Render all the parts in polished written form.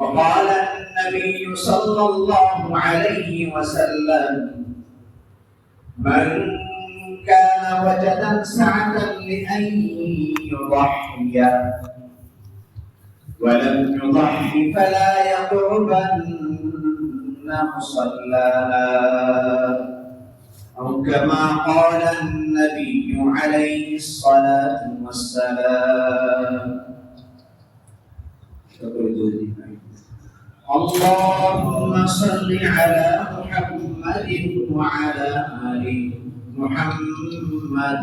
وقال النبي صلى الله عليه وسلم من كان وجد سعة لأن يضحي ولم يضحي فلا يقربن مصلانا أو كما قال النبي عليه الصلاة والسلام. اللهم صل على محمد وعلى آل محمد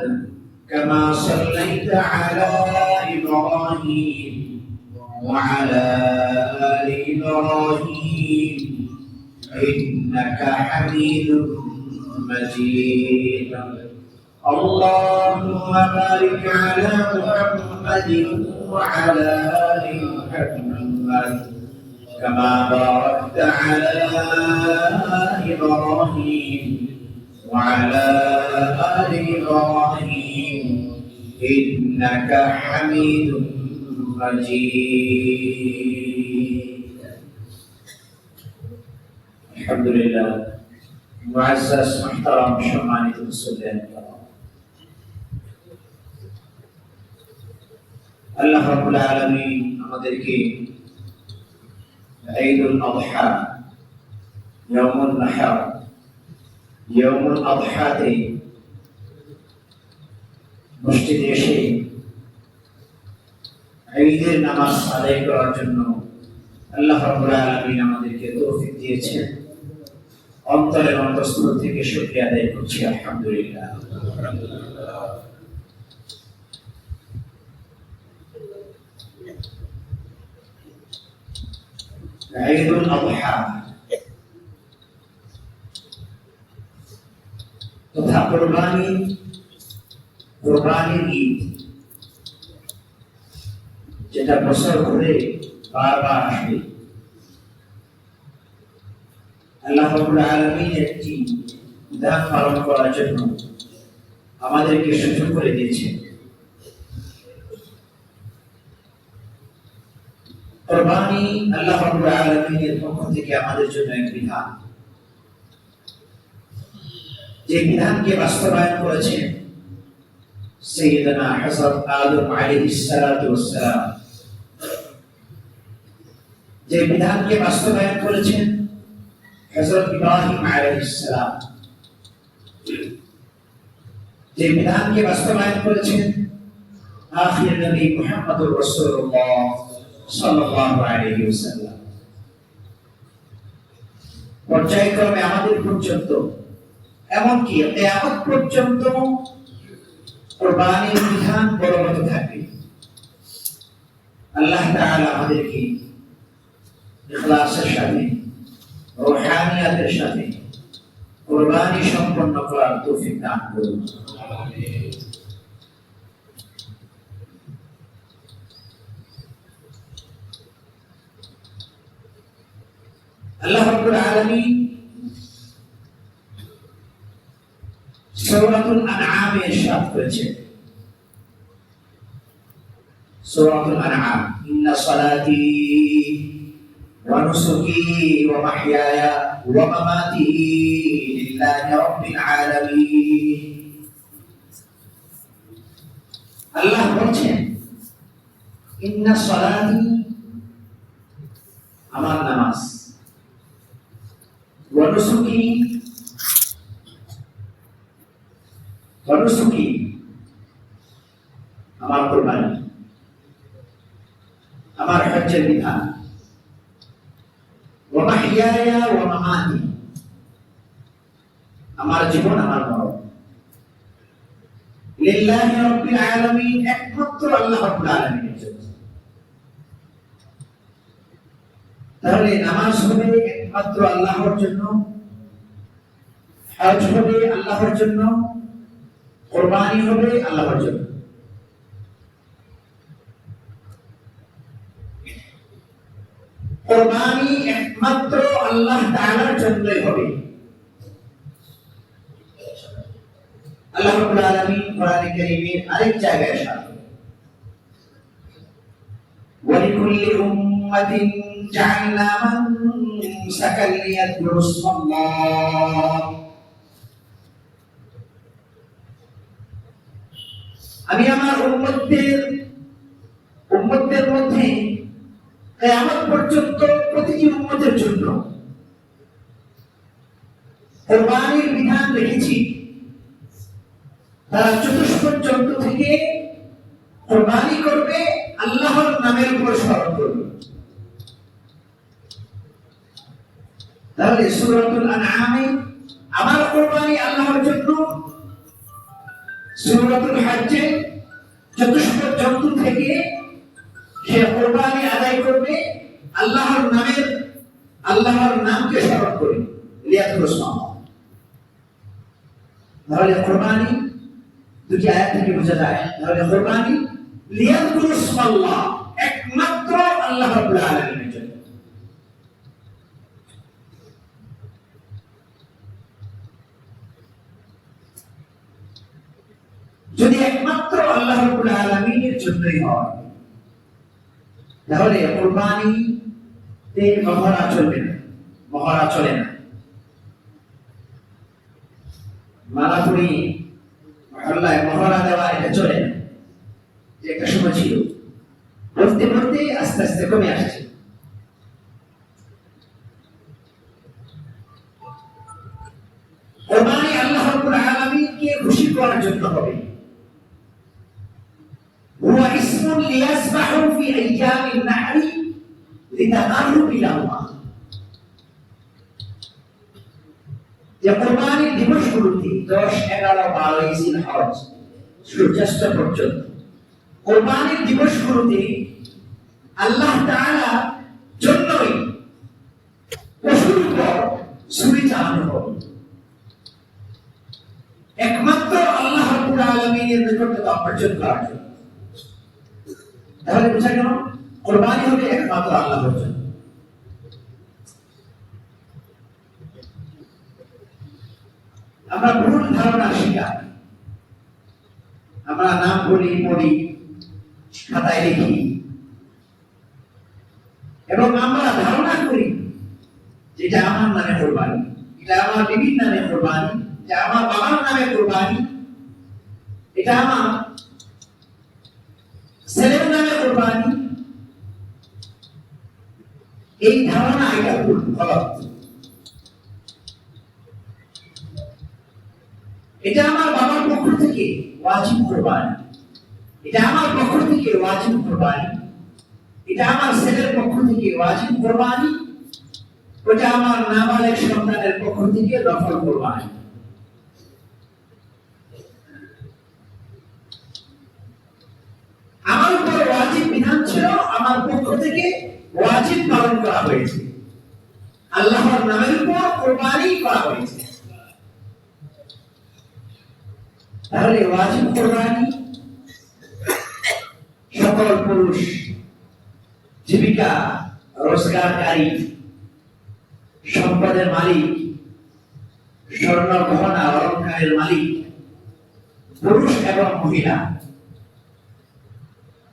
كما صليت على إبراهيم وعلى آل إبراهيم إنك حميد مجيد. اللهم بارك على محمد وعلى آل محمد كما باركت على إبراهيم وعلى آل إبراهيم إنك حميد مجيد. الحمد لله. معزز محترم সম্মানিত মুসলিম, আল্লাহ রাব্বুল আলামিন আমাদেরকে ঈদুল আযহা, ইয়াউমুন নাহর, ইয়াউমুল আযহাতে মসজিদে এসে ঈদের নামাজ আদায় করার জন্য আল্লাহ রাব্বুল আলামিন আমাদেরকে তৌফিক দিয়েছেন। অন্তরের অন্তঃস্থল থেকে শুকরিয়া আদায় করছি, আলহামদুলিল্লাহ। ঈদুল আযহা তথা কোরবানির ঈদ, যেটা বছর ঘুরে বারবার আসবে। আল্লাহ রাব্বুল আলামিন একটি বিধান পালন করার জন্য আমাদেরকে সুযোগ করে দিয়েছেন। কোরবানি আল্লাহ রাব্বুল আলামিনের পক্ষ থেকে আমাদের জন্য এক বিধান, যে বিধানকে বাস্তবায়ন করেছেন সাইয়্যিদনা হযরত আদম আলাইহিস সালাতু ওয়াস সালাম, যে বিধানকে বাস্তবায়ন করেছেন হযরত ইব্রাহিম আলাইহিস সালাম, যে বিধানকে বাস্তবায়ন করেছেন আখির নবী মুহাম্মদুর রাসূলুল্লাহ সাল্লাল্লাহু আলাইহি ওয়াসাল্লাম। পর্যায়ক্রমে আমাদের পর্যন্ত, এমনকি কিয়ামত পর্যন্ত কোরবানির বিধান বলবৎ থাকবে। আল্লাহ তাআলা আমাদেরকে ইখলাসের সাথে, রূহানিয়াতের সাথে কোরবানি সম্পন্ন করার তৌফিক দান করুন। আল্লাহ রাব্বুল আলামিন সূরাতুল আনআমে ইরশাদ করেছেন, সূরাতুল আনআম, ইন্না সালাতি ওয়া নুসুকি ওয়া মাহইয়ায়া ওয়া মামাতি লিল্লাহি রাব্বিল আলামিন। আল্লাহ বলেন, ইন্না সালাতি, আমার নামাজ, ওয়া নুসুকি, আমার কোরবানি, আমার হজ্জের বিধান, ওয়া মাহইয়ায়া ওয়া মামাতি, আমার জীবন, আমার মরণ, লিল্লাহি রাব্বিল আলামিন, একমাত্র আল্লাহ রাব্বুল আলামিনের জন্য। তাহলে নামাজ হবে একমাত্র আল্লাহর জন্য, হজ হবে আল্লাহর জন্য, কোরবানি হবে আল্লাহর জন্য। কোরবানি একমাত্র আল্লাহ তাআলার জন্যই হবে। আল্লাহ রাব্বুল আলামিন কোরআনে কারীমের আরেক জায়গায় ইরশাদ করেন, ওয়ালিকুল্লি উম্মাতিন জাআলনা মানসাকান লিয়াযকুরুসমাল্লাহ। আমি আমার উম্মতদের মধ্যে কিয়ামত পর্যন্ত প্রতিটি উম্মতের জন্য কুরবানির বিধান রেখেছি। তারা চতুষ্পদ জন্তু থেকে কুরবানি করবে, আল্লাহর নামের উপর স্মরণ করবে। তাহলে সূরাতুল আনআমে আমার কুরবানি আল্লাহর জন্য, সূরাতুল হজ্জে চতুষ্পদ জন্তু থেকে সে কুরবানি আদায় করবে আল্লাহর নামকে স্মরণ করে, লিয়াযকুরুসমাল্লাহ। তাহলে কুরবানি দুটি আয়াত থেকে বোঝা যায়, তাহলে কুরবানি লিয়াযকুরুসমাল্লাহ একমাত্র আল্লাহ রাব্বুল আলামিনের জন্য। যদি একমাত্র আল্লাহ রাব্বুল আলামিনের জন্যই হয়, তাহলে কুরবানিতে মহড়া চলবে না, মহড়া চলে না। মালাপুরি মহল্লায় মহড়া দেওয়া এটা চলে না, যে একটা সময় ছিল, বলতে বলতে আস্তে আস্তে কমে আসছে। কুরবানি আল্লাহ রাব্বুল আলামিনকে খুশি করার জন্য হবে। হুয়া ইসমুন লিয়াসবাহু ফি আইয়ামিন নাহরি লিতাকাররুব ইলা আল্লাহ। যে কুরবানির দিবসগুলোতে 10, 11, 12 জিলহজ সূর্যাস্ত পর্যন্ত কুরবানির দিবসগুলোতে আল্লাহ তাআলা জন্যই পশুর উপর ছুরি চালানো হবে। একমাত্র আল্লাহ রাব্বুল আলামিনের নিকটতা অর্জন করার জন্য। তাহলে বুঝা গেল কুরবানি হবে একমাত্র আল্লাহর জন্য। আমরা ভুল ধারণা শিকার, আমরা নাম বলি, পড়ি, খাতায় লিখি এবং আমরা ধারণা করি যেটা আমার নামে কুরবানি, এটা আমার বিবির নামে কুরবানি, এটা আমার বাবার নামে কুরবানি, এটা আমার ছেলের নামে কুরবানি। এই ধারণা এটা ভুল, গলত। এটা আমার বাবার পক্ষ থেকে ওয়াজিব কুরবানি, এটা আমার পক্ষ থেকে ওয়াজিব কুরবানি, এটা আমার ছেলের পক্ষ থেকে ওয়াজিব কুরবানি, ওটা আমার নাবালেগ সন্তানের পক্ষ থেকে নফল কুরবানি। আমার উপর ওয়াজিব বিধান ছিল, আমার পক্ষ থেকে ওয়াজিব পালন করা হয়েছে, আল্লাহর নামের উপর কুরবানি করা হয়েছে। তাহলে ওয়াজিব কুরবানি সকল পুরুষ, জীবিকা রোজগারকারী, সম্পদের মালিক, স্বর্ণ গহনা অলংকারের মালিক, পুরুষ এবং মহিলা,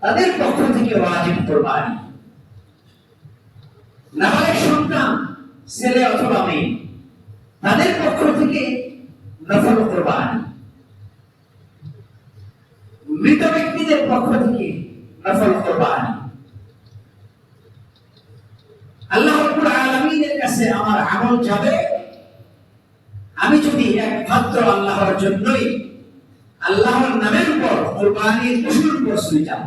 তাদের পক্ষ থেকে ওয়াজিব কুরবানি। নাবালেগ সন্তান, ছেলে অথবা মেয়ে, তাদের পক্ষ থেকে নফল কুরবানি। মৃত ব্যক্তিদের পক্ষ থেকে নফল কুরবানি। আল্লাহ রাব্বুল আলামিনের কাছে আমার আমল যাবে আমি যদি একমাত্র আল্লাহর জন্যই, আল্লাহর নামের উপর কুরবানির পশুর উপর যাব।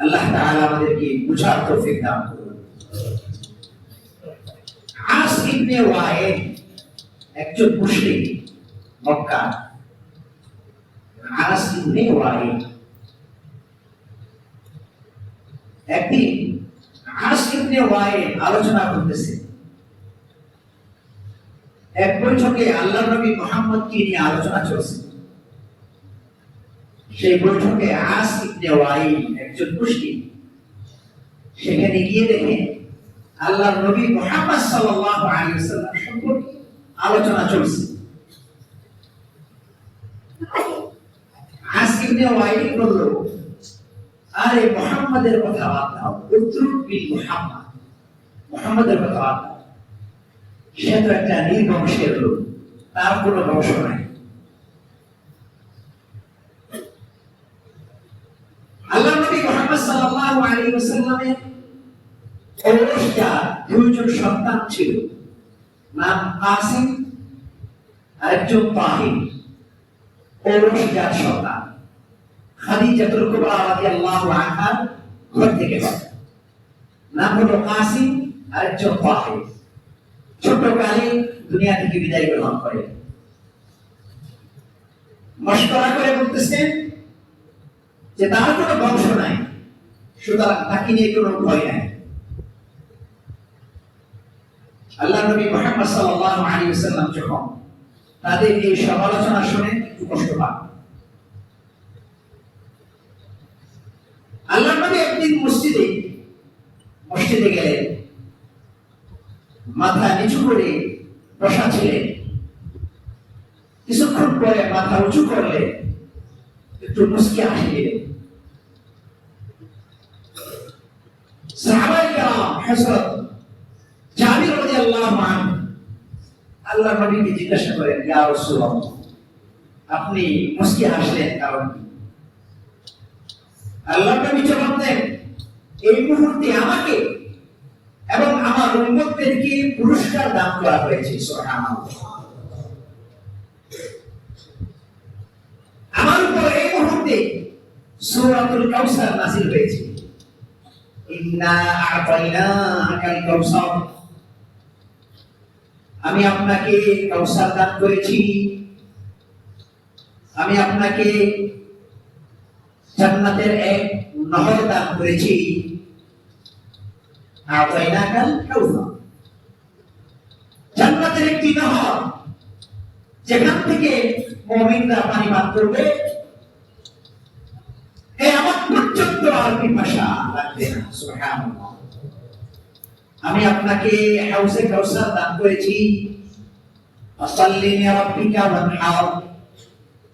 আল্লাহ তাআলা আমাদেরকে বুঝার তৌফিক দান করুন। আস ইবনে ওয়াইল একজন মুশরিক মক্কা। আস ইবনে ওয়াইল একদিন আস ইবনে ওয়াইল আলোচনা করতেছে। এক বৈঠকে আল্লাহর নবী মুহাম্মদকে নিয়ে আলোচনা চলছে। সেই বৈঠকে আস ইবনে ওয়াইল একজন মুশরিক সেখানে গিয়ে দেখে আল্লাহর নবী মুহাম্মদ সাল্লাল্লাহু আলাইহি ওয়াসাল্লাম সম্পর্কে আলোচনা চলছে। আস ইবনে ওয়াইল বলল, আরে মুহাম্মাদের কথা বাদ দাও, উতরুক বিল মুহাম্মদ, মুহাম্মাদের কথা বাদ দাও। সে তো একটা নির্বংশের লোক, তার কোনো বংশ নাই। আল্লাহ নবী মুহাম্মদ সাল্লাল্লাহু আলাইহি ওয়াসাল্লামের ঔরসটা দুইজন সন্তান ছিল, নাম কাসিম আর একজন তাহির। ঔরসটার সন্তান খাদিজাতুল কুবরা রাদিয়াল্লাহু আনহার ঘর থেকে বাবা, নাম হলো কাসিম আর একজন তাহির। ছোটকালে দুনিয়া থেকে বিদায় গ্রহণ করে। মশকরা করে বলতেছেন যে তার কোনো বংশ নাই, সুতরাং তাকে নিয়ে কোনো ভয় নাই। আল্লাহ নবী মুহাম্মদ সাল্লাল্লাহু আলাইহি ওয়াসাল্লাম যখন তাদের এই সমালোচনা শুনে একটু কষ্ট পান। আল্লাহ নবী একদিন মসজিদে গেলেন, মাথা নিচু করে বসা ছিলেন। কিছুক্ষণ পরে মাথা উঁচু করলে একটু মুস্কি হাসি দিলেন। সাহাবায়ে কেরাম হযরত জাবির রাদিয়াল্লাহু আনহু আল্লাহ নবীকে জিজ্ঞাসা করেন, ইয়া রাসূলুল্লাহ, আপনি মুস্কি হাসলেন কারণ কি? আল্লাহ নবী জবাব দেন, এই মুহূর্তে আমাকে এবং আমার উম্মতদেরকে পুরস্কার দান করা হয়েছে। সুবহানাল্লাহ। আমার উপর এই মুহূর্তে সূরাতুল কাউসার নাযিল হয়েছে। ইন্না আ'তাইনাকাল কাউসার, আমি আপনাকে কাউসার দান করেছি, আমি আপনাকে জান্নাতের এক নহর দান করেছি। আ'তাইনাকাল কাউসার, জান্নাতের একটি নহর, যেখান থেকে মুমিনরা পানি পান করবে, কিয়ামত পর্যন্ত আর পিপাসা লাগবে না। সুবহানাল্লাহ। আমি আপনাকে হাউজে কাউসার দান করেছি। ফাসাল্লি লিরাব্বিকা ওয়ানহার,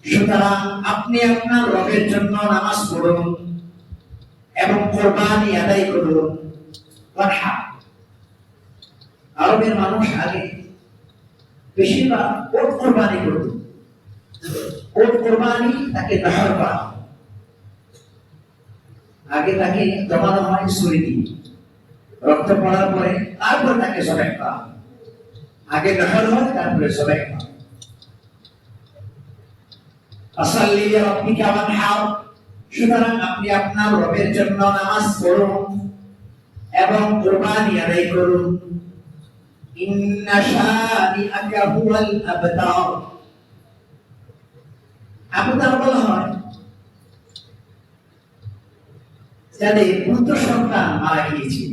সুতরাং আপনি আপনার রবের জন্য নামাজ পড়ুন এবং কুরবানি আদায় করুন। ওয়ানহার, আরবের মানুষ আগে বেশিরভাগ ওট কুরবানি করত। ওট কুরবানি তাকে নহর করা, আগে তাকে জমানো হয় ছুরি দিয়ে, রক্ত পড়ার পরে তারপর তাকে জবাই করা, আগে নহর হয় তারপরে জবাই করা। ফাসাল্লি লিরাব্বিকা ওয়ানহার, সুতরাং আপনি আপনার রবের জন্য নামাজ পড়ুন এবং কুরবানি আদায় করুন। ইন্না শানিআকা হুয়াল আবতার, আবতার বলা হয় যাদের পুত্র সন্তান মারা গিয়েছে।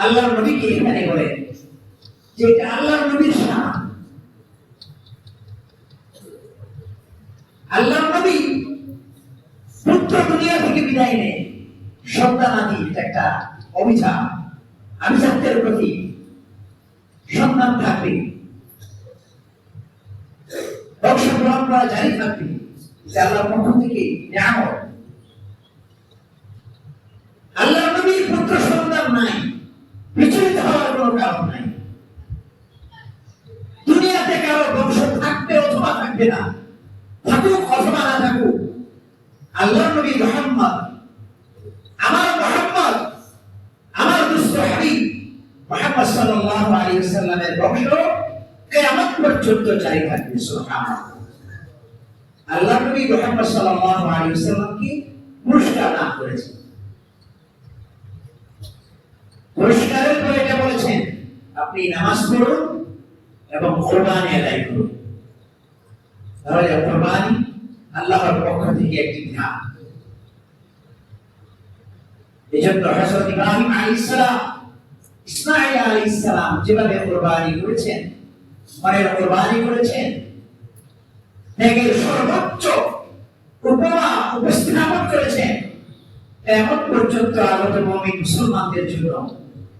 আল্লাহর নবীকে এখানে বলেন যে এটা আল্লাহর নবীর শান। আল্লাহর নবী পুত্র দুনিয়া থেকে বিদায় নেয়, সন্তানাদি, এটা একটা অভিযান, আভিজাত্যের প্রতি। সন্তান থাকবে, বংশ পরম্পরা জারি থাকবে, আল্লাহর পক্ষ থেকে নিয়ামত। আল্লাহর নবীর পুত্র সন্তান নাই, বিচলিত হওয়ার কোনো কারণ নাই। দুনিয়াতে কারো বংশ থাকবে অথবা থাকবে না, থাকুক অথবা না থাকুক, আল্লাহর নবী মুহাম্মদ, আমার দুষ্ট হাবিব মুহাম্মদ সাল্লাল্লাহু আলাইহি ওয়াসাল্লামের বংশ কিয়ামত পর্যন্ত জারি থাকবে। সুবহানাল্লাহ। আল্লাহর নবী মুহাম্মদ সাল্লাল্লাহু আলাইহি ওয়াসাল্লামকে পুরস্কার দান করেছেন। পুরস্কারের পরে এটা বলেছেন, আপনি নামাজ পড়ুন এবং কুরবানি আদায় করুন। তাহলে কুরবানি আল্লাহর পক্ষ থেকে একটি বিধান। এজন্য হযরত ইব্রাহিম আলাইহিস সালাম, ইসমাঈল আলাইহিস সালাম যেভাবে কুরবানি করেছেন, মনের কুরবানি করেছেন, ত্যাগের সর্বোচ্চ উপমা উপস্থাপন করেছেন, এমন পর্যন্ত আগত মুমিন মুসলমানদের জন্য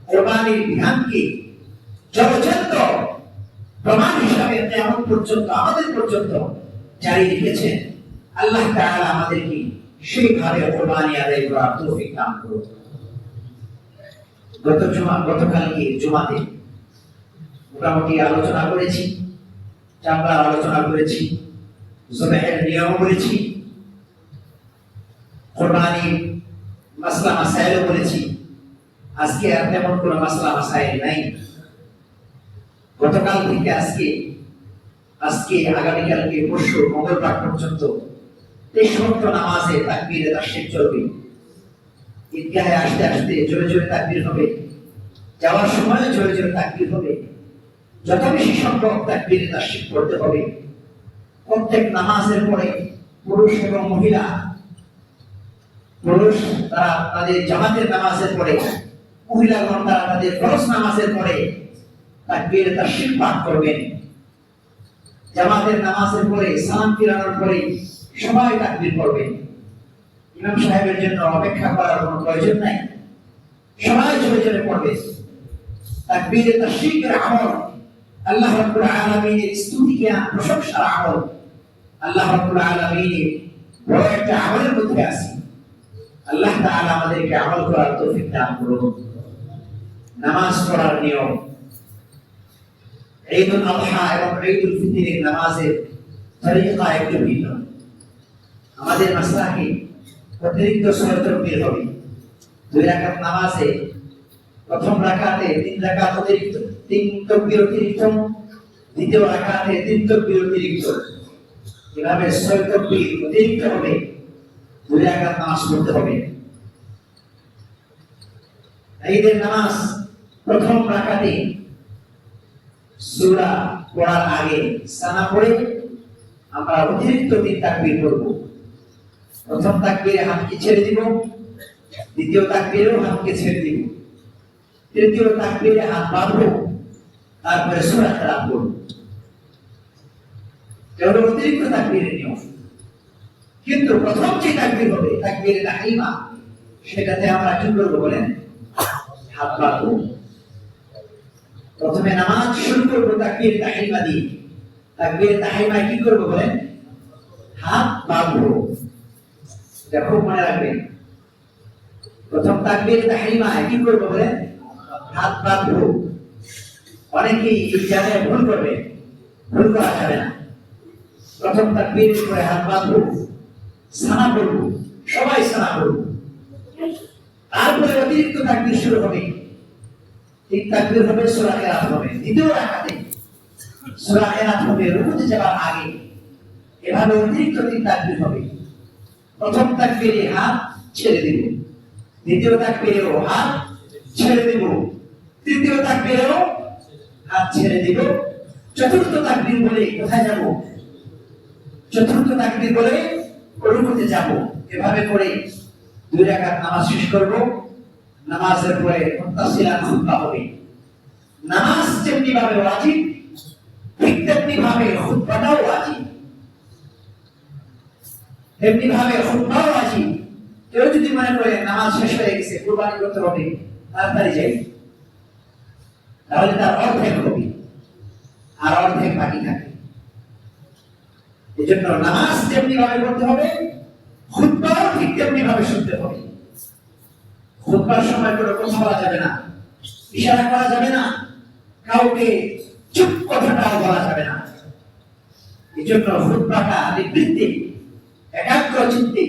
কুরবানির বিধানকে জলজান্ত প্রমাণ হিসাবে কিয়ামত পর্যন্ত আমাদের পর্যন্ত জারি রেখেছেন। আল্লাহ তাআলা আমাদেরকে সেইভাবে কোরবানি আদায় করার তৌফিক দান করুন। গতকালকে জুমাতে মোটামুটি আলোচনা করেছি, চামড়ার আলোচনা করেছি, জবেহের নিয়ম বলেছি, কোরবানির মাসলা মাসাইলও বলেছি। আজকে আর তেমন কোনো মাসলা মাসাইল নাই। গতকাল থেকে আজকে আগামীকালকে পরশু মঙ্গলবার পর্যন্ত এই সমস্ত নামাজে তাকবীরে তাশরিক চলবে। ঈদগাহে আসতে আসতে জোরে জোরে তাকবীর হবে, যাওয়ার সময় জোরে জোরে তাকবীর হবে, যত বেশি সম্ভব তাকবীরে তাশরিক পড়তে হবে। প্রত্যেক নামাজের পরে পুরুষ এবং মহিলা, পুরুষ তারা তাদের জামাতের নামাজের পরে, মহিলাগণ তারা তাদের ফরজ নামাজের পরে তাকবীরে তাশরিক পাঠ করবেন। জামাতের নামাজের পরে সালাম ফিরানোর পরে সবাই তাকবীর পড়বেন। ইমাম সাহেবের জন্য অপেক্ষা করার কোনো প্রয়োজন নাই, সবাই জোরে জোরে পড়বে। তাকবীরে তাশরিকের আমল আল্লাহ রাব্বুল আলামিনের স্তুতি জ্ঞান প্রশংসার আমল। আল্লাহ রাব্বুল আলামিনের বড় একটা আমলের মধ্যে আছে। আল্লাহ তাআলা আমাদেরকে আমল করার তৌফিক দান করুন। নামাজ পড়ার নিয়ম, ঈদুল আযহা এবং ঈদুল ফিতরের নামাজের তরিকা একটু ভিন্ন। আমাদের মাসলাকে অতিরিক্ত সূরা তাকবীর হবে। 2 রাকাত নামাজে প্রথম রাকাতে 3 রাকাত অতিরিক্ত, 3 তাকবীর অতিরিক্ত, দ্বিতীয় রাকাতে 3 তাকবীর অতিরিক্ত, এভাবে 6 তাকবীর অতিরিক্ত হবে। 2 রাকাত নামাজ পড়তে হবে। ঈদের নামাজ প্রথম রাকাতে সূরা পড়ার আগে সানা পড়ে আমরা অতিরিক্ত 3 তাকবীর পড়ব। প্রথম তাকবীরে হাতকে ছেড়ে দিব, দ্বিতীয় তাকবীরেও হাতকে ছেড়ে দিব, তৃতীয় তাকবীরে হাত বাঁধবো, তারপরে সূরা তেলাওয়াত করব। এটা অতিরিক্ত তাকবীরের নিয়ম। কিন্তু প্রথম যে তাকবীর হবে তাকবীরে তাহরিমা, সেটাতে আমরা কি করব বলেন? হাত বাঁধবো। প্রথমে নামাজ শুরু করব তাকবীর তাহরিমা দিয়ে। তাকবীর তাহরিমা কি করব বলেন? হাত বাঁধবো। দেখো মনে রাখবেন, প্রথম তাকবীর তাহরিমা কি করব বলেন? হাত বাঁধবো। অনেকেই এই জায়গায় ভুল করবে, ভুল করা যাবে না। প্রথম তাকবীরের পরে হাত বাঁধবো, সানা করব, সবাই সানা করব, তারপরে অতিরিক্ত তাকবীর শুরু হবে। 3 তাকবীর হবে, সূরা কিরাত হবে। দ্বিতীয় রাকাতে সূরা কিরাত হবে রুকুতে যাওয়ার আগে। এভাবে অতিরিক্ত 3 তাকবীর হবে। প্রথম তাকবীরে হাত ছেড়ে দিব, দ্বিতীয় তাকবীরেও হাত ছেড়ে দিব, তৃতীয় তাকবীরেও হাত ছেড়ে দিব, চতুর্থ তাকবীর বলে কোথায় যাব? চতুর্থ তাকবীর বলে রুকুতে যাব। এভাবে করে 2 রাকাত নামাজ শেষ করব। নামাজের পরে মুত্তাসিলান খুতবা হবে। নামাজ যেমনি ভাবে ওয়াজিব, ঠিক তেমনি ভাবে খুতবাটাও ওয়াজিব। তেমনি ভাবে খুতবাও ওয়াজিব। কেউ যদি মনে করে নামাজ শেষ হয়ে গেছে, কুরবানি করতে হবে, তাড়াতাড়ি যাই, তাহলে তার অর্ধেক হবে আর অর্ধেক বাকি থাকে। এজন্য নামাজ যেমনি ভাবে করতে হবে, খুতবাও ঠিক তেমনি ভাবে শুনতে হবে। খুতবার সময় কোনো কথা বলা যাবে না, ইশারা করা যাবে না, কাউকে চুপ কথাটাও বলা যাবে না। এজন্য খুতবাটা নিবৃত্তি, একাগ্র চিত্তে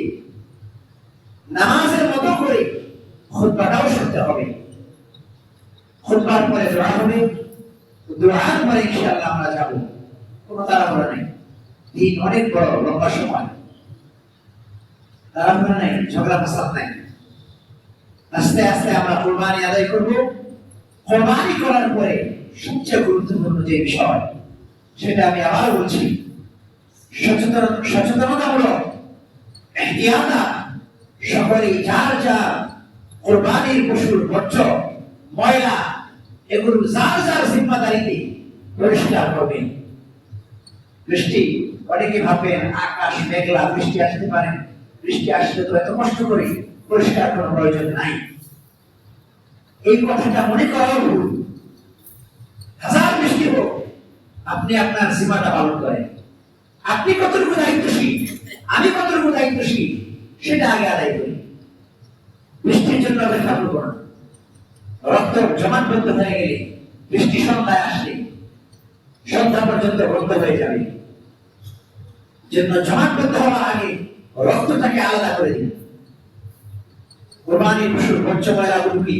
নামাজের মতো করে খুতবাটাও শুনতে হবে। খুতবার পরে দোয়া হবে, দোয়ার পরে ইনশাআল্লাহ আমরা যাব। কোনো তাড়াহুড়া নেই, দিন অনেক বড়, লম্বা সময়, তাড়াহুড়া নেই, ঝগড়া ফাসাদ নাই। আস্তে আস্তে আমরা কুরবানি আদায় করব। কুরবানি করার পরে সবচেয়ে গুরুত্বপূর্ণ যে বিষয়, সেটা আমি আবার বলছি, সচেতনতামূলক ইহতিয়াতা। সকলে যার যার কুরবানির পশুর বর্জ্য, ময়লা, এগুলো যার যার জিম্মাদারিতে পরিষ্কার করবেন। বৃষ্টি, অনেকে ভাববেন আকাশ মেঘলা, বৃষ্টি আসতে পারে, বৃষ্টি আসলে তো এত কষ্ট করে পরিষ্কার করার প্রয়োজন নাই। এই কথাটা মনে করাও ভুল। হাজার বৃষ্টি হোক, আপনি আপনার সীমাটা পালন করেন। আপনি কতটুকু দায়িত্বশীল, আমি কতটুকু দায়িত্বশীল, সেটা আগে আদায় করি। বৃষ্টির জন্য অপেক্ষা করবো না। রক্ত জমাটবদ্ধ হয়ে গেলে, বৃষ্টি সন্ধ্যায় আসলে সন্ধ্যা পর্যন্ত বন্ধ হয়ে যাবে। জন্য জমাটবদ্ধ হওয়ার আগে রক্তটাকে আলাদা করে দিন। কোরবানির পশুর বর্জ্য ময়লাগুলোকে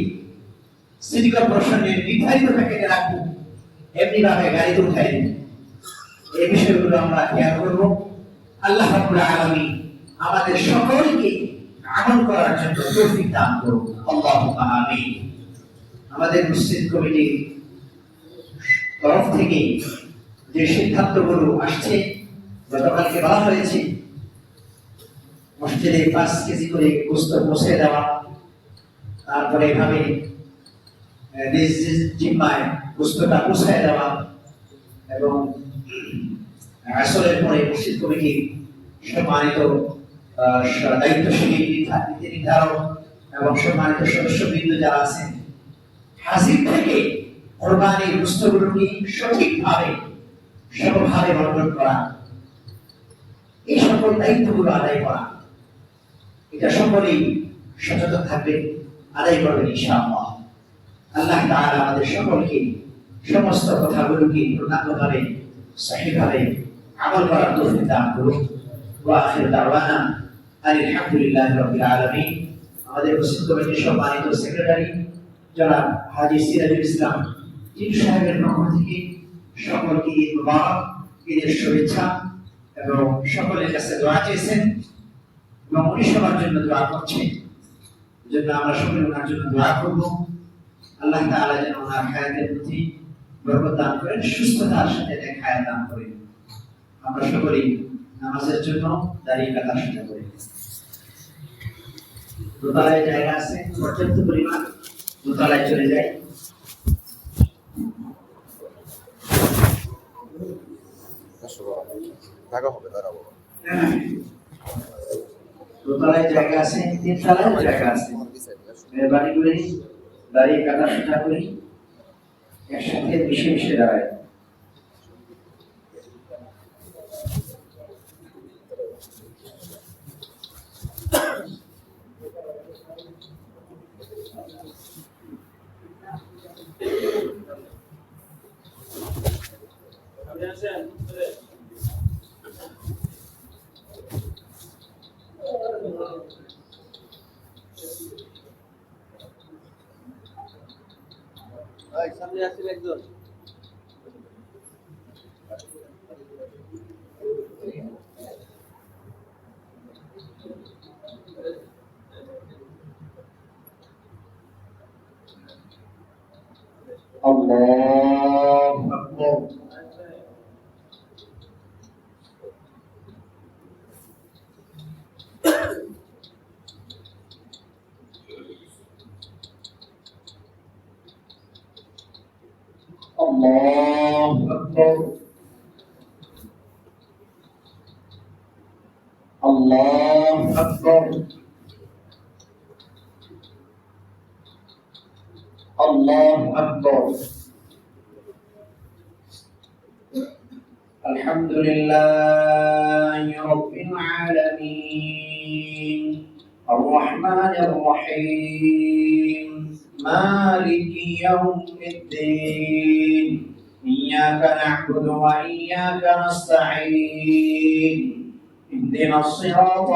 সিটি কর্পোরেশনের নির্ধারিত প্যাকেটে রাখবো, এমনি ভাবে গাড়িতে উঠাই দিন। এই বিষয়গুলো আমরা খেয়াল করবো। আল্লাহ রাব্বুল আলামিন আমাদের সকলকে আমল করার জন্য তৌফিক দান করুন। আল্লাহুম্মা আমিন। আমাদের মসজিদ কমিটির তরফ থেকে যে সিদ্ধান্তগুলো আসছে, গতকালকে বলা হয়েছে মসজিদে 5 কেজি করে গোশত পৌঁছে দেওয়া, তারপরে এভাবে নিজ জিম্মায় গোশতটা পৌঁছায় দেওয়া, এবং আসরের পরে মসজিদ কমিটির সম্মানিত দায়িত্বশীল নীতি নির্ধারক এবং সম্মানিত সদস্যবৃন্দ যারা আছেন, হাজির থেকে কোরবানির গোশতগুলোকে সঠিকভাবে সমভাবে বন্টন করা, এই সকল দায়িত্বগুলো আদায় করা, এটা সকলেই সচেতন থাকবে, আদায় করবেন ইনশাআল্লাহ। আল্লাহ তাআলা আমাদের সকলকে সমস্ত কথাগুলোকে পূর্ণাঙ্গভাবে সহিভাবে আমল করার তৌফিক দান করুন। ওয়া আখিরু দাওয়ানা আলহামদুলিল্লাহি রাব্বিল আলামিন। আমাদের মসজিদ কমিটির সম্মানিত সেক্রেটারি জনাব হাজী সিরাজুল ইসলাম টিটু সাহেবের পক্ষ থেকে সকলকে ঈদ মুবারক, ঈদের শুভেচ্ছা, এবং সকলের কাছে দোয়া চেয়েছেন এবং উনি সবার জন্য দোয়া করছেন। জন্য আমরা সকলে ওনার জন্য দোয়া করব। আল্লাহ তাআলা যেন ওনার হায়াতের প্রতি বরকত দান করেন, সুস্থতার সাথে নেক হায়াত দান করেন। আমরা সকলেই নামাজের জন্য দাঁড়িয়ে কাতার সোজা করি। দোতলায় জায়গা আছে পর্যাপ্ত পরিমাণ, দোতলায় চলে যাই। দোতলায় জায়গা আছে, 3 তলায় জায়গা আছে। মেহরবানি করে দাঁড়িয়ে কাতার সোজা করি, একসাথে মিশে মিশে দাঁড়ায়। সামনে আসছিল একজন। আল্লাহু আকবার। Allahu Akbar. Allahu Akbar. Allahu Akbar. Alhamdulillahi Rabbil Alamin. Ar-Rahmanir Rahim. مالك يوم الدين إياك نعبد وإياك نستعين اهدنا الصراط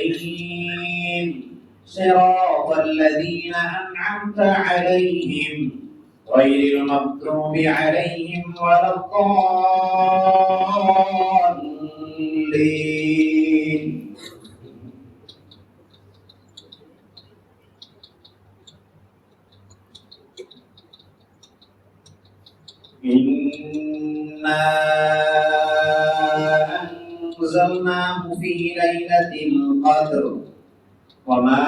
المستقيم صراط الذين أنعمت عليهم غير المغضوب عليهم ولا الضالين. إنا أنزلناه في ليلة القدر وما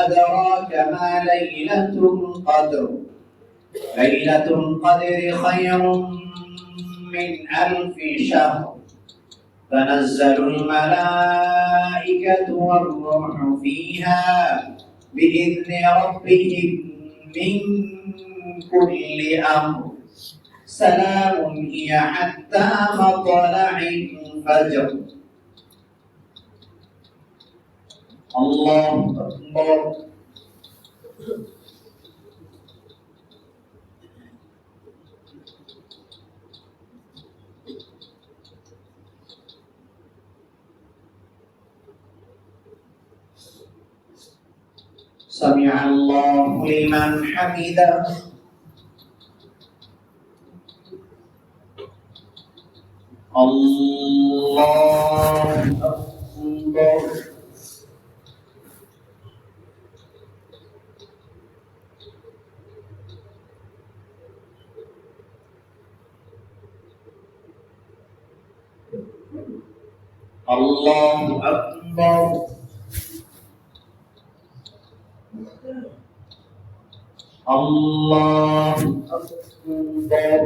أدراك ما ليلة القدر ليلة القدر خير من 1000 شهر تنزل الملائكة والروح فيها بإذن ربهم من كل أمر سلام هي حتى مطلع الفجر. الله أكبر. سمع الله لمن حمده. الله أكبر. الله أكبر. الله أكبر.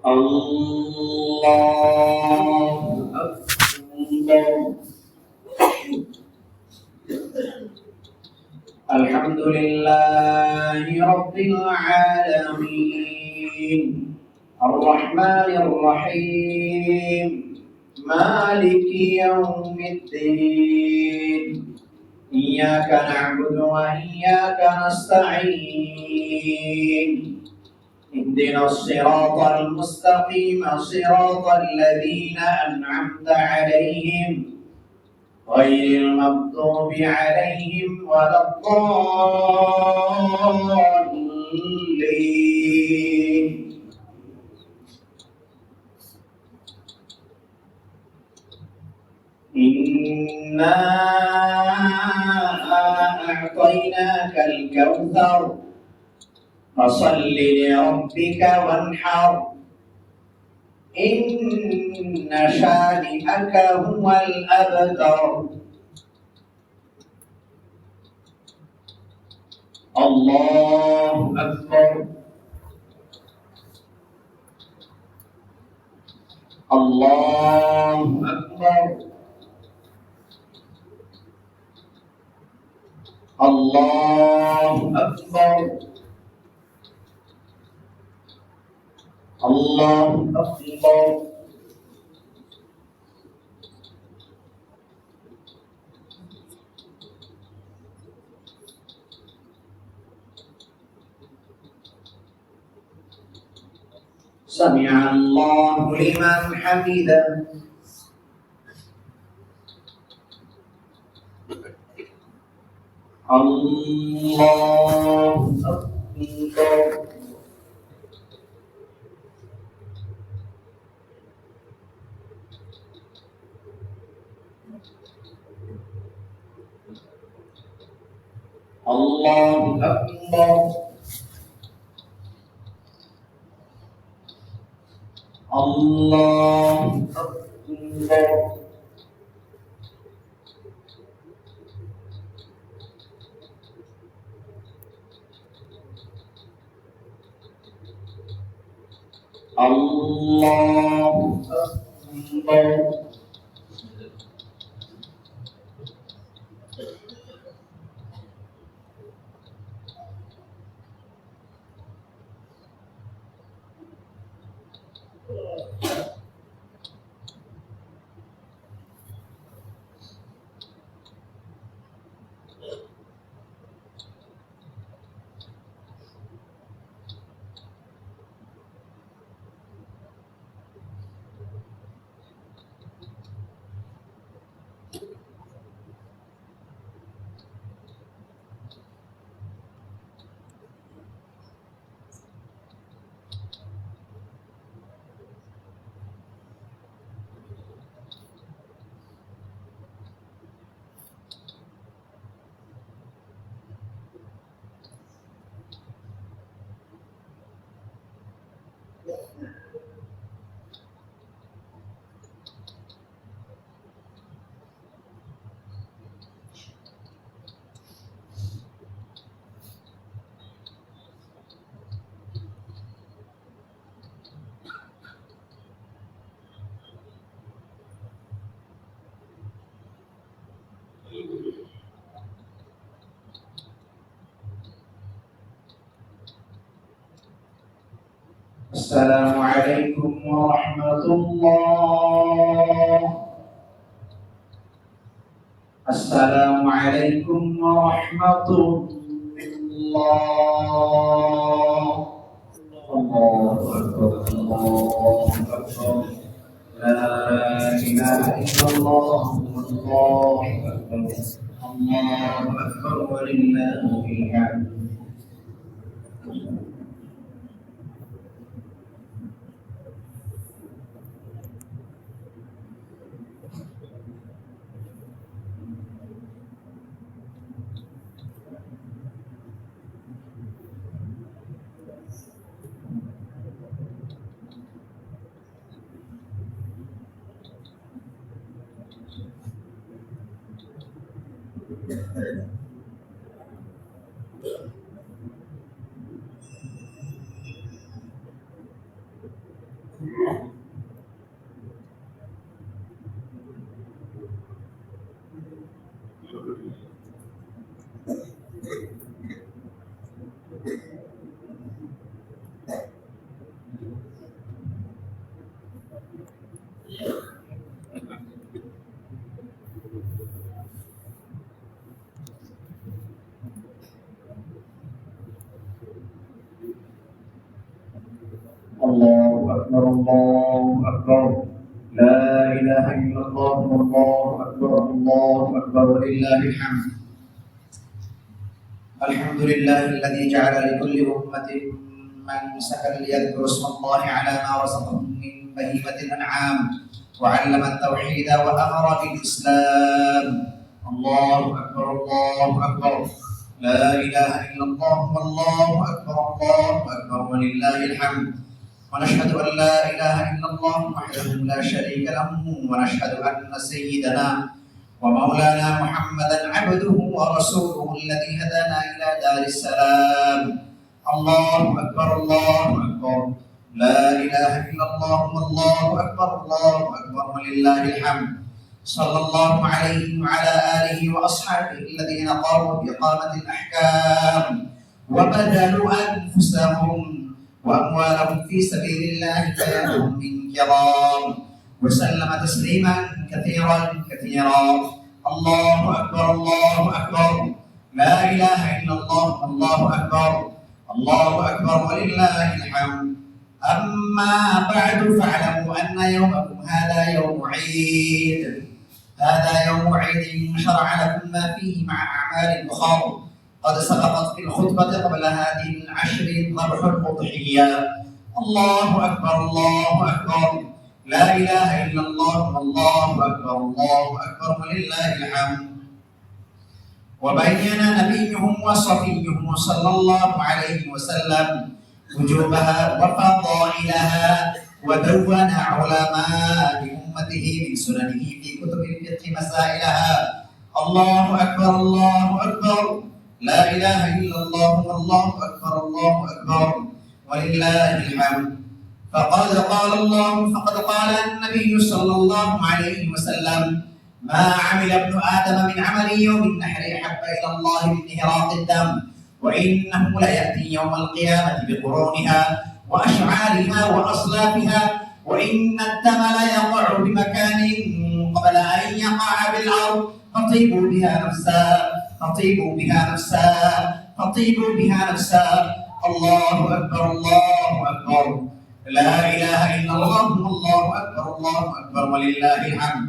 الله أكبر. الحمد لله رب العالمين الرحمن الرحيم مالك يوم الدين إياك نعبد وإياك نستعين اهدنا الصراط المستقيم صراط الذين أنعمت عليهم غير المغضوب عليهم ولا الضالين. إنا أعطيناك الكوثر فصل لربك وانحر إن شانئك هو الأبتر. الله أكبر. الله أكبر. الله أكبر. الله أكبر. سمع الله لمن حمده. الله أكبر. الله أكبر. الله أكبر. الله أكبر. السلام عليكم ورحمة الله. السلام عليكم ورحمة الله. الله أكبر الله أكبر لا إله إلا الله الله أكبر الله أكبر ولله الحمد. الله أكبر الله أكبر لا إله إلا الله الله أكبر الله أكبر ولله الحمد. الحمد لله الذي جعل لكل أمة منسكا ليذكروا اسم الله على ما رزقهم من بهيمة الأنعام وعلم التوحيد وأمر بالإسلام. الله أكبر الله أكبر لا إله إلا الله والله أكبر الله أكبر ولله الحمد. ونشهد أن لا إله إلا الله وحده لا شريك له ونشهد أن سيدنا ومولانا محمدا عبده ورسوله الذي هدانا إلى دار السلام. الله أكبر الله أكبر لا إله إلا الله والله أكبر الله أكبر ولله الحمد. صلى الله عليه وعلى آله وأصحابه الذين قاموا بإقامة الأحكام وبذلوا أنفسهم وأموالهم في سبيل الله فيهم من كرام وسلم تسليما كثيرا كثيرا. الله أكبر الله أكبر لا إله إلا الله الله أكبر الله أكبر ولله الحمد. أما بعد فاعلموا أن يومكم هذا يوم عيد. هذا يوم عيد شرع لكم ما فيه مع أعمال أخرى قد سبقت في الخطبة قبل هذه العشر ذبح الأضحية. الله أكبر الله أكبر لا إله إلا الله الله أكبر الله أكبر ولله الحمد. وبين نبيهم وصفيهم صلى الله عليه وسلم وجوبها وفضائلها ودون علماء أمته من سننه في كتب الفقه مسائلها. الله أكبر الله أكبر لا إله إلا الله والله أكبر الله أكبر ولله الحمد. فقد قال النبي صلى الله عليه وسلم ما عمل ابن آدم من عمل يوم النحر أحب إلى الله من إهراق الدم وإنه ليأتي يوم القيامة بقرونها وأشعارها وأصلافها وإن الدم ليقع بمكان قبل أن يقع بالأرض فطيبوا بها نفسا فطيبوا بها نفسا فطيبوا بها نفسا. الله أكبر الله أكبر لا إله إلا الله والله أكبر الله أكبر ولله الحمد.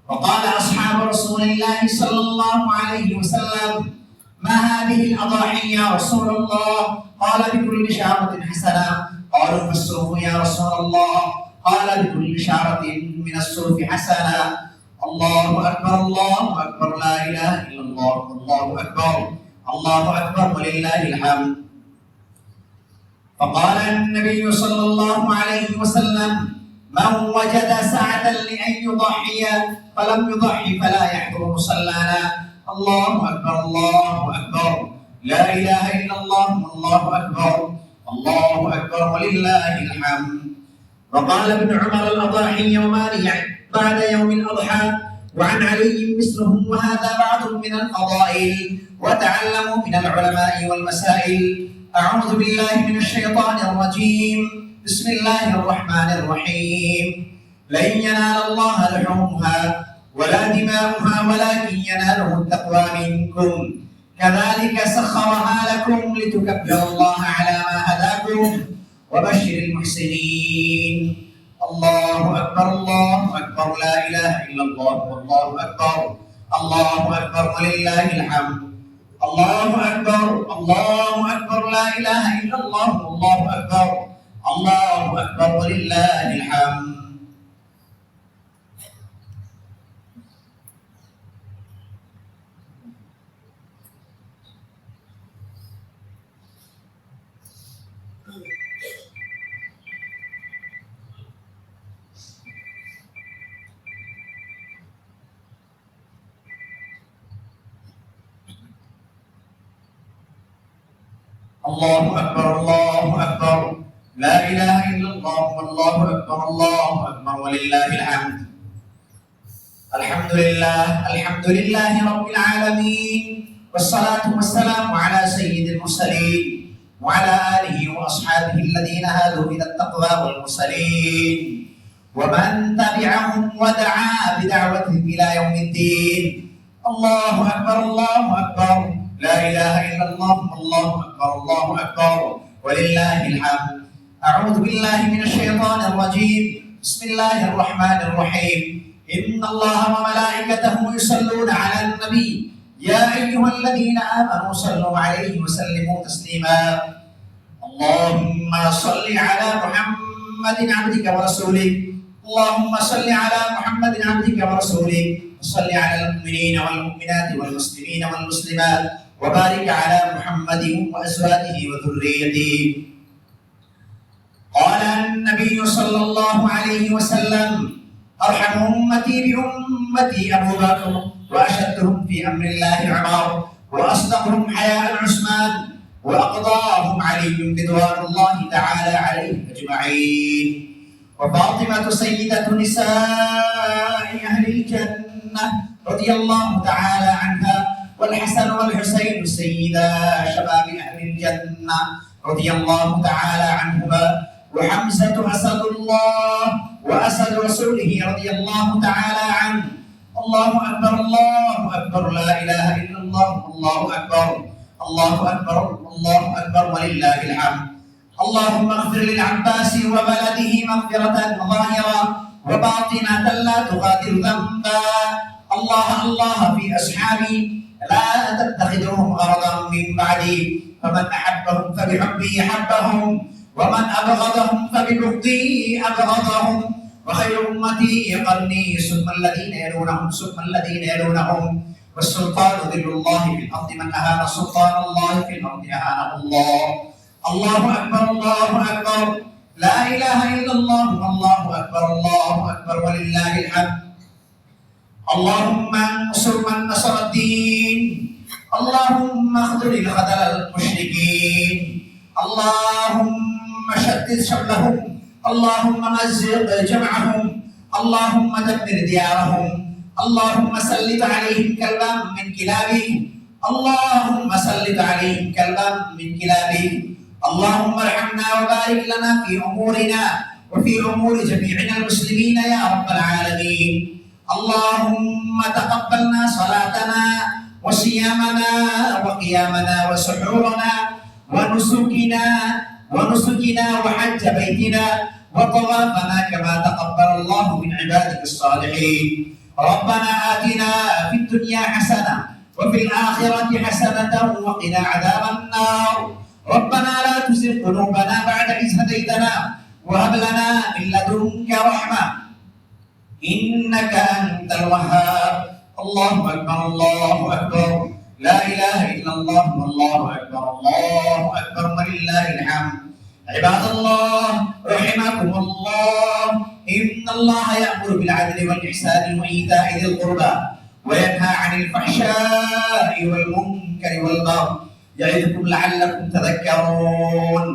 وقال أصحاب رسول الله صلى الله عليه وسلم ما هذه الأضاحي يا رسول الله؟ قال بكل شعرة حسنة. قالوا ما السلف يا رسول الله؟ قال بكل شعرة من السلف حسنة. الله أكبر الله أكبر لا إله إلا الله الله أكبر الله أكبر ولله الحمد. فقال النبي صلى الله عليه وسلم من وجد سعة لأن يضحي فلم يضحي فلا يحضر مصلانا. الله أكبر الله أكبر لا إله إلا الله الله أكبر الله أكبر ولله الحمد. وقال ابن عمر الأضاحي يومان بعد يوم الأضحى وعن علي مثلهم وهذا بعض من الفضائل وتعلموا من العلماء والمسائل. أعوذ بالله من الشيطان الرجيم. بسم الله الرحمن الرحيم لن ينال الله لحومها ولا دماؤها ولكن يناله التقوى منكم كذلك سخرها لكم لتكبروا الله على ما هداكم وبشر المحسنين الله أكبر لا إله إلا الله والله أكبر الله أكبر ولله الحمد الله أكبر لا إله إلا الله والله أكبر الله أكبر ولله الحمد الله أكبر لا إله إلا الله والله أكبر الله أكبر ولله الحمد الحمد لله رب العالمين والصلاة والسلام على سيد المرسلين وعلى آله وأصحابه الذين هادوا إلى التقوى والمرسلين ومن تبعهم ودعا بدعوتهم إلى يوم الدين الله أكبر لا إله إلا الله الله أكبر ولله الحمد أعوذ بالله من الشيطان الرجيم بسم الله الرحمن الرحيم إن الله وملائكته يصلون على النبي يا أيها الذين آمنوا صلوا عليه وسلموا تسليما اللهم صل على محمد عبدك ورسولك اللهم صل على محمد عبدك ورسولك وصل على المؤمنين والمؤمنات والمسلمين والمسلمات وبارك على محمد وأزواجه وذريته قال النبي صلى الله عليه وسلم أرحم أمتي بأمتي أبو بكر وأشدهم في أمر الله عمر وأصدقهم حياء عثمان وأقضاهم علي رضوان الله تعالى عليه أجمعين وفاطمة سيدة نساء أهل الجنة رضي الله تعالى عنها والحسن والحسين سيدا شباب أهل الجنة رضي الله تعالى عنهما وحمزة أسد الله وأسد رسوله رضي الله تعالى عنه الله أكبر لا إله إلا الله الله أكبر ولله الحمد اللهم اغفر للعباس وبلده مغفرة ظاهرة وباطنة لا تغادر ذنبا الله في أصحابي لا تتخذهم غرضا من بعدي فمن أحبهم فبحبي أحبهم ومن أبغضهم فببغضي أبغضهم وخير أمتي قرني ثم الذين يلونهم والسلطان ذل الله في الأرض من أهان سلطان الله في الأرض أهانه الله أكبر لا إله إلا الله الله أكبر ولله الحمد اللهم انصر من نصر الدين اللهم اخذل الخذل المشركين اللهم شتت شملهم اللهم مزق جمعهم اللهم دمر ديارهم اللهم سلط عليهم كلبا من كلابه اللهم ارحمنا وبارك لنا في أمورنا وفي أمور جميعنا المسلمين يا رب العالمين اللهم تقبلنا صلاتنا وصيامنا وقيامنا وسحورنا ونسكنا وحج بيتنا وطوافنا كما تقبل الله من عبادك الصالحين ربنا آتنا في الدنيا حسنة وفي الآخرة حسنة وقنا عذاب النار ربنا لا تزغ قلوبنا بعد إذ هديتنا وهب لنا من لدنك رحمة إنك أنت الوهاب الله أكبر لا إله إلا الله والله أكبر ولله الحمد عباد الله رحمكم الله إن الله يأمر بالعدل والإحسان وإيتاء ذي القربى وينهى عن الفحشاء والمنكر والبغي يعظكم لعلكم تذكرون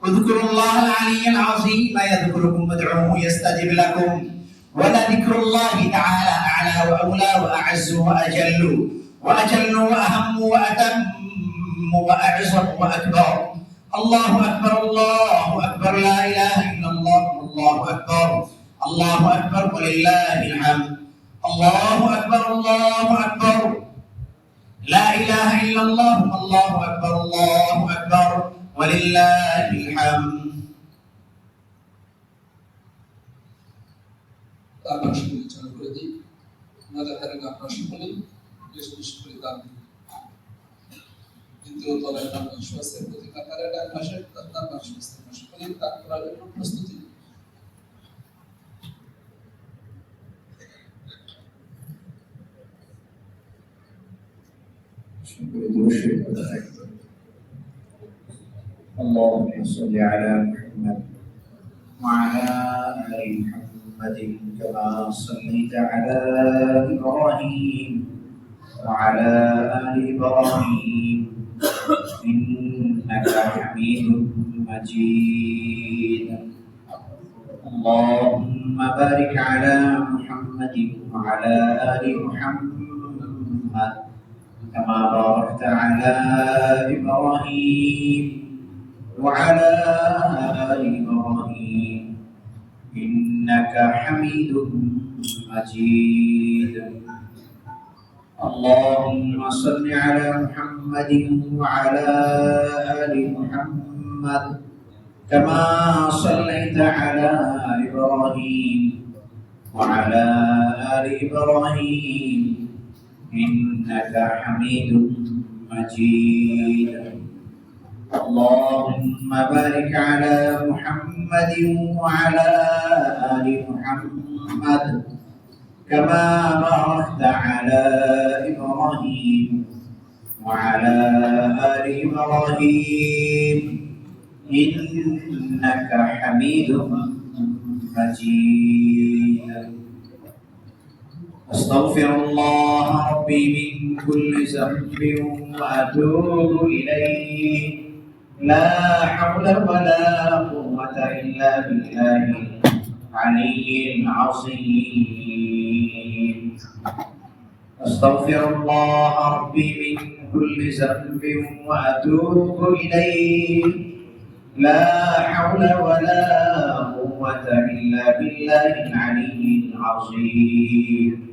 اذكروا الله العلي العظيم يذكركم وادعوه يستجب لكم ولذكر الله تعالى أعلى وأولى وأعز وأجل وأهم وأتم وأعظم وأكبر الله أكبر لا إله إلا আল্লাহু আকবার ওয়ালিল্লাহিল হামদ আল্লাহু আকবার লা ইলাহা ইল্লাল্লাহ আল্লাহু আকবার ওয়ালিল্লাহিল হামদ তারপর শুনে চালু করে দিই নাজার তারিখ আপনার সকলেই বেশ বেশি করে দান দিন দ্বিতীয় তলায় তার বাক্স আছে প্রতি কাতারে ডান পাশে তার বাক্স আছে সকলেই দান করার জন্য প্রস্তুতি اللهم صل على محمد وعلى آل محمد كما صليت على إبراهيم وعلى آل إبراهيم إنك حميد مجيد اللهم بارك على محمد وعلى آل محمد كما باركت على إبراهيم وعلى آل إبراهيم إنك حميد مجيد اللهم صل على محمد وعلى آل محمد كما صليت على إبراهيم وعلى آل إبراهيم إنك حميد مجيد اللهم بارك على محمد وعلى آل محمد كما باركت على إبراهيم وعلى آل إبراهيم إنك حميد مجيد أستغفر الله ربي من كل ذنب وأتوب إليه لا حول ولا قوة إلا بالله العلي العظيم أستغفر الله ربي من كل ذنب وأتوب إليه لا حول ولا قوة إلا بالله العلي العظيم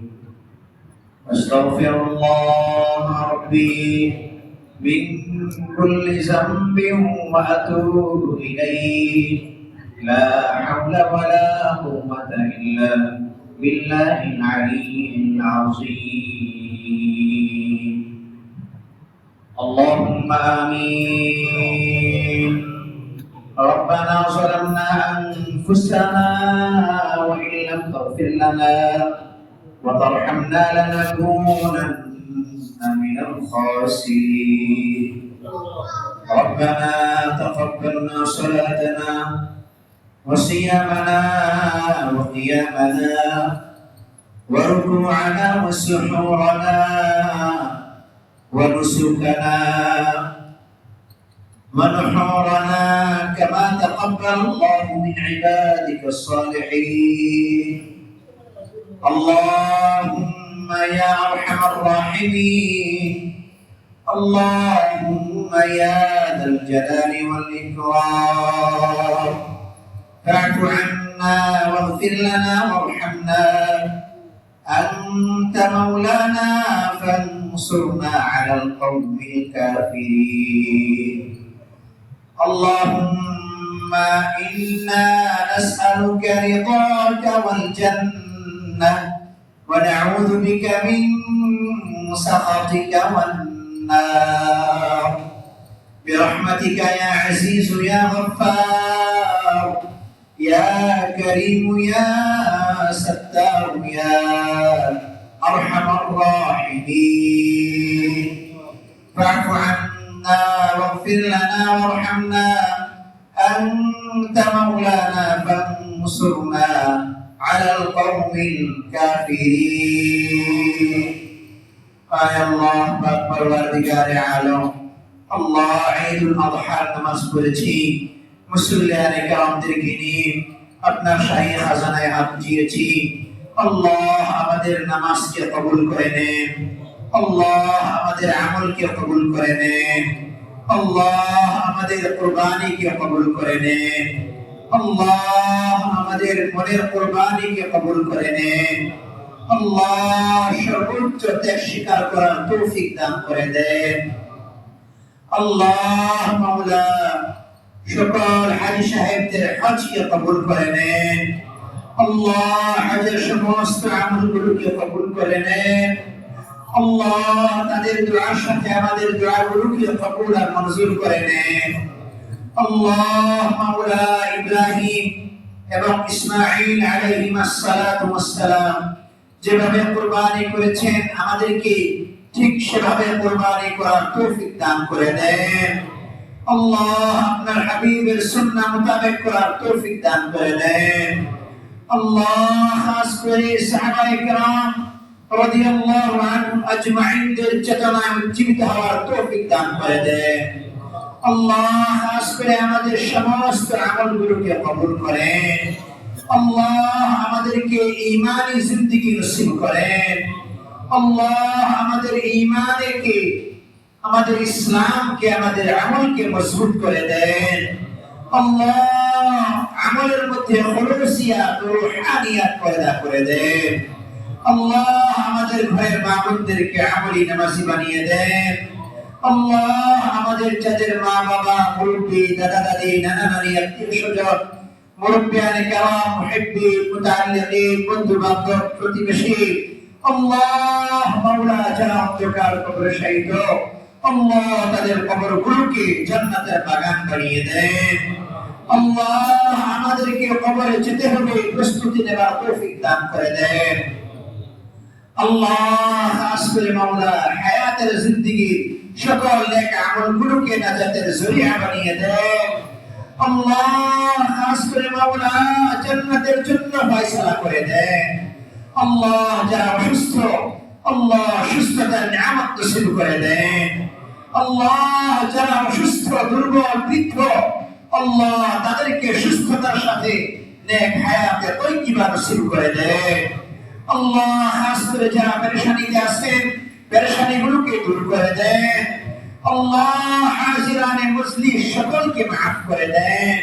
أستغفر الله ربي من كل ذنب وأتوب إليه لا حول ولا قوة إلا بالله العلي العظيم اللهم آمين ربنا ظلمنا أنفسنا وإن لم تغفر لنا وترحمنا لنكونن من الخاسرين ربنا تقبلنا صلاتنا وصيامنا وقيامنا وركوعنا وسحورنا ونسكنا ونحورنا كما تقبل الله من عبادك الصالحين اللهم يا أرحم الراحمين اللهم يا ذا الجلال والإكرام فاعف عنا واغفر لنا وارحمنا أنت مولانا فانصرنا على القوم الكافرين اللهم إنا نسألك رضاك والجنة ونعوذ بك من سخطك والنار برحمتك يا عزيز يا غفار يا كريم يا ستار يا أرحم الراحمين فاعف عنا واغفر لنا وارحمنا أنت مولانا فانصرنا على القوم الكافرين يا الله پروردگار عالم الله عيد الأضحى نماز পড়েছি মুসল্লিয়ানে کرامদেরকে নিয়ে আপনার শাহী খাজানায় হাত দিয়েছি আল্লাহ আমাদের নামাজকে কবুল করে নেন আল্লাহ আমাদের আমলকে কবুল করে নেন আল্লাহ আমাদের কুরবানিকে কবুল করে নেন আল্লাহ আমাদের মনের কুরবানিকে কবুল করে নেন। আল্লাহ সর্বোচ্চ ত্যাগ স্বীকার করার তৌফিক দান করে দেন। আল্লাহ মাওলা সকল হাজী সাহেবদের হজকে কবুল করে নেন। আল্লাহ হজের সমস্ত আমলগুলোকে কবুল করে নেন। আল্লাহ তাদের দুআর সাথে আমাদের দুআগুলোকে কবুল আর মঞ্জুর করে নেন। আল্লাহ মাওলা ইব্রাহিম এবং ইসমাঈল আলাইহিস সালাতু ওয়াস সালাম যেভাবে কুরবানি করেছেন আমাদেরকে ঠিক সেভাবে কুরবানি করার তৌফিক দান করে দেন। আল্লাহ আপনার হাবিবের সুন্নাহ মোতাবেক করার তৌফিক দান করে দেন। আল্লাহ খাস করে সাহাবায়ে কেরাম রাদিয়াল্লাহু আনহুম আজমাইনদের চেতনায় উজ্জীবিত হওয়ার তৌফিক দান করে দেন। আল্লাহ খাস করে আমাদের সমস্ত আমলগুলোকে কবুল করেন। আল্লাহ আমাদেরকে ঈমানি জিন্দেগি নসিব করেন। আল্লাহ আমাদের ঈমানকে, আমাদের ইসলামকে, আমাদের আমলকে মজবুত করে দেন। আল্লাহ আমলের মধ্যে খুলুসিয়াত ও রূহানিয়াত পয়দা করে দেন। আল্লাহ আমাদের ঘরের মা বোনদেরকে আমলি নামাজি বানিয়ে দেন। আল্লাহ আমাদের যাদের মা বাবা, মুরব্বি, দাদা দাদি, নানা নানি, আত্মীয় স্বজন, মুরব্বিয়ানে কেরাম, মুহিব্বি, মুতাআল্লিকিন, বন্ধু বান্ধব, প্রতিবেশী, আল্লাহ মাওলা যারা অন্ধকার কবরে শায়িত, আল্লাহ তাদের কবরগুলোকে জান্নাতের বাগান বানিয়ে দেন। আল্লাহ আমাদেরকে কবরে যেতে হবে প্রস্তুতি নেবার তৌফিক দান করে দেন। আল্লাহ খাস করে মাওলা হায়াতের জিন্দেগি সকল নেক আমলগুলোকে নাজাতের জরিয়া বানিয়ে দেন। আল্লাহ খাস করে মাওলা জান্নাতের জন্য ফয়সালা করে দেন। আল্লাহ যারা অসুস্থ, আল্লাহ সুস্থতার নিয়ামত নসিব করে দেন। আল্লাহ যারা অসুস্থ, দুর্বল, বৃদ্ধ, আল্লাহ তাদেরকে সুস্থতার সাথে নেক হায়াতে তৈয়বা নসিব করে দেন। আল্লাহ খাস করে যারা পেরেশানিতে আছেন পেরেশানিগুলোকে দূর করে দেন। আল্লাহ হাজিরানে মজলিস সকলকে মাফ করে দেন।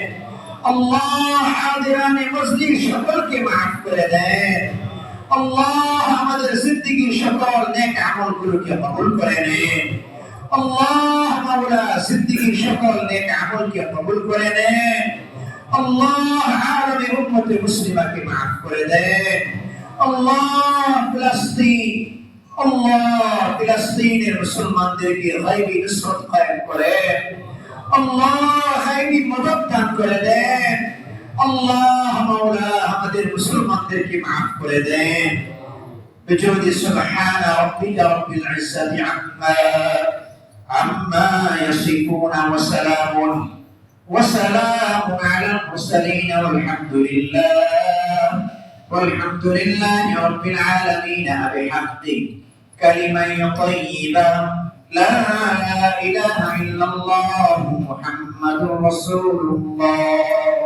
আল্লাহ হাজিরানে মজলিস সকলকে মাফ করে দেন। আল্লাহ আমাদের জিন্দেগির সকল নেক আমলগুলোকে কবুল করে নেন। আল্লাহ মাওলা জিন্দেগির সকল নেক আমলকে কবুল করে নেন। আল্লাহ আলমে উম্মতে মুসলিমাকে মাফ করে দেন। আল্লাহ ফিলিস্তিনের মুসলমানদেরকে গায়বী নুসরত কায়েম করেন। আল্লাহ গায়বী মদদ দান করে দেন। আল্লাহ মাওলা আমাদের মুসলমানদেরকে মাফ করে দেন। بجود سبحان ربك رب العزة عما يصفون وسلام على المرسلين والحمد لله رب العالمين بحق كلمة طيبة لا إله إلا الله محمد رسول الله.